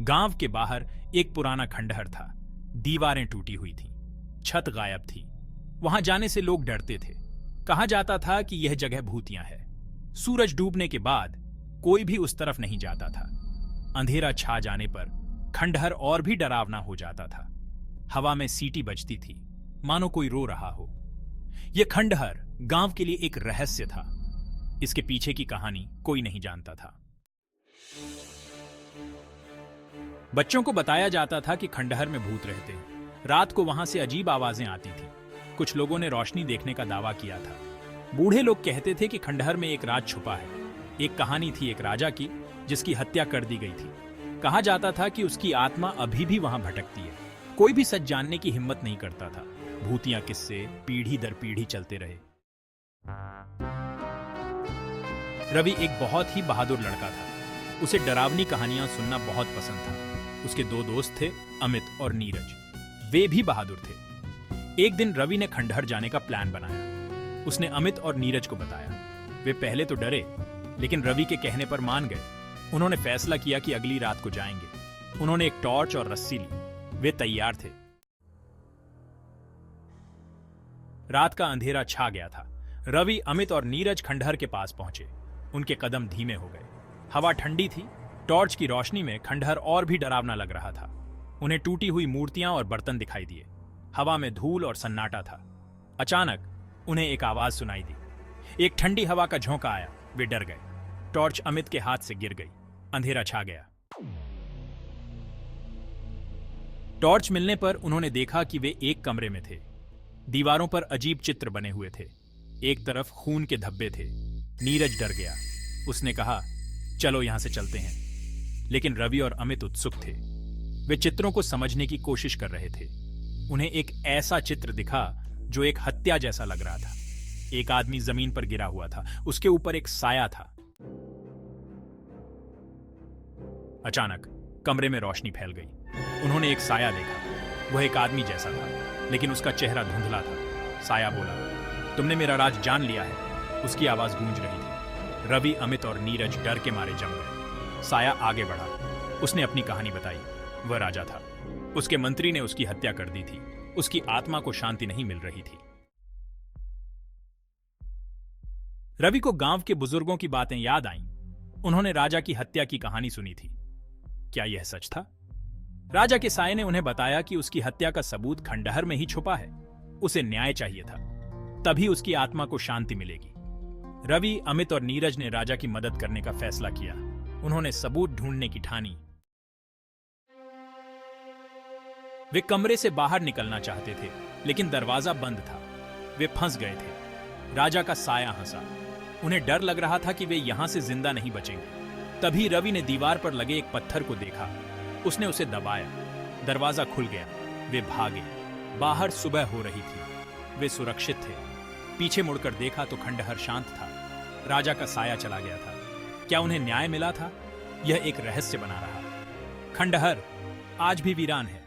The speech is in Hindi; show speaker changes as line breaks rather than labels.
गांव के बाहर एक पुराना खंडहर था। दीवारें टूटी हुई थीं, छत गायब थी। वहां जाने से लोग डरते थे। कहा जाता था कि यह जगह भूतिया है। सूरज डूबने के बाद कोई भी उस तरफ नहीं जाता था। अंधेरा छा जाने पर खंडहर और भी डरावना हो जाता था। हवा में सीटी बजती थी, मानो कोई रो रहा हो। यह खंडहर गांव के लिए एक रहस्य था। इसके पीछे की कहानी कोई नहीं जानता था। बच्चों को बताया जाता था कि खंडहर में भूत रहते हैं। रात को वहां से अजीब आवाजें आती थीं। कुछ लोगों ने रोशनी देखने का दावा किया था। बूढ़े लोग कहते थे कि खंडहर में एक राज छुपा है। एक कहानी थी एक राजा की जिसकी हत्या कर दी गई थी। कहा जाता था कि उसकी आत्मा अभी भी वहां भटकती है। कोई भी सच जानने की हिम्मत नहीं करता था। भूतिया किस्से पीढ़ी दर पीढ़ी चलते रहे। रवि एक बहुत ही बहादुर लड़का था। उसे डरावनी कहानियां सुनना बहुत पसंद था। उसके दो दोस्त थे, अमित और नीरज। वे भी बहादुर थे। एक दिन रवि ने खंडहर जाने का प्लान बनाया। उसने अमित और नीरज को बताया। वे पहले तो डरे, लेकिन रवि के कहने पर मान गए। उन्होंने फैसला किया कि अगली रात को जाएंगे। उन्होंने एक टॉर्च और रस्सी ली। वे तैयार थे। रात का अंधेरा छा गया था। रवि, अमित और नीरज खंडहर के पास पहुंचे। उनके कदम धीमे हो गए। हवा ठंडी थी। टॉर्च की रोशनी में खंडहर और भी डरावना लग रहा था। उन्हें टूटी हुई मूर्तियां और बर्तन दिखाई दिए। हवा में धूल और सन्नाटा था। अचानक उन्हें एक आवाज सुनाई दी। एक ठंडी हवा का झोंका आया। वे डर गए। टॉर्च अमित के हाथ से गिर गई। अंधेरा छा गया। टॉर्च मिलने पर उन्होंने देखा कि वे एक कमरे में थे। दीवारों पर अजीब चित्र बने हुए थे। एक तरफ खून के धब्बे थे। नीरज डर गया। उसने कहा, चलो यहां से चलते हैं। लेकिन रवि और अमित उत्सुक थे। वे चित्रों को समझने की कोशिश कर रहे थे। उन्हें एक ऐसा चित्र दिखा जो एक हत्या जैसा लग रहा था। एक आदमी जमीन पर गिरा हुआ था। उसके ऊपर एक साया था। अचानक कमरे में रोशनी फैल गई। उन्होंने एक साया देखा। वह एक आदमी जैसा था, लेकिन उसका चेहरा धुंधला था। साया बोला, तुमने मेरा राज जान लिया है। उसकी आवाज गूंज रही थी। रवि, अमित और नीरज डर के मारे जम गए। साया आगे बढ़ा। उसने अपनी कहानी बताई। वह राजा था। उसके मंत्री ने उसकी हत्या कर दी थी। उसकी आत्मा को शांति नहीं मिल रही थी। रवि को गांव के बुजुर्गों की बातें याद आईं। उन्होंने राजा की हत्या की कहानी सुनी थी। क्या यह सच था? राजा के साये ने उन्हें बताया कि उसकी हत्या का सबूत खंडहर में ही छुपा है। उसे न्याय चाहिए था, तभी उसकी आत्मा को शांति मिलेगी। रवि, अमित और नीरज ने राजा की मदद करने का फैसला किया। उन्होंने सबूत ढूंढने की ठानी। वे कमरे से बाहर निकलना चाहते थे, लेकिन दरवाजा बंद था। वे फंस गए थे। राजा का साया हंसा। उन्हें डर लग रहा था कि वे यहां से जिंदा नहीं बचेंगे। तभी रवि ने दीवार पर लगे एक पत्थर को देखा। उसने उसे दबाया। दरवाजा खुल गया। वे भागे। बाहर सुबह हो रही थी। वे सुरक्षित थे। पीछे मुड़कर देखा तो खंडहर शांत था। राजा का साया चला गया था। क्या उन्हें न्याय मिला था? यह एक रहस्य बना रहा। खंडहर आज भी वीरान है।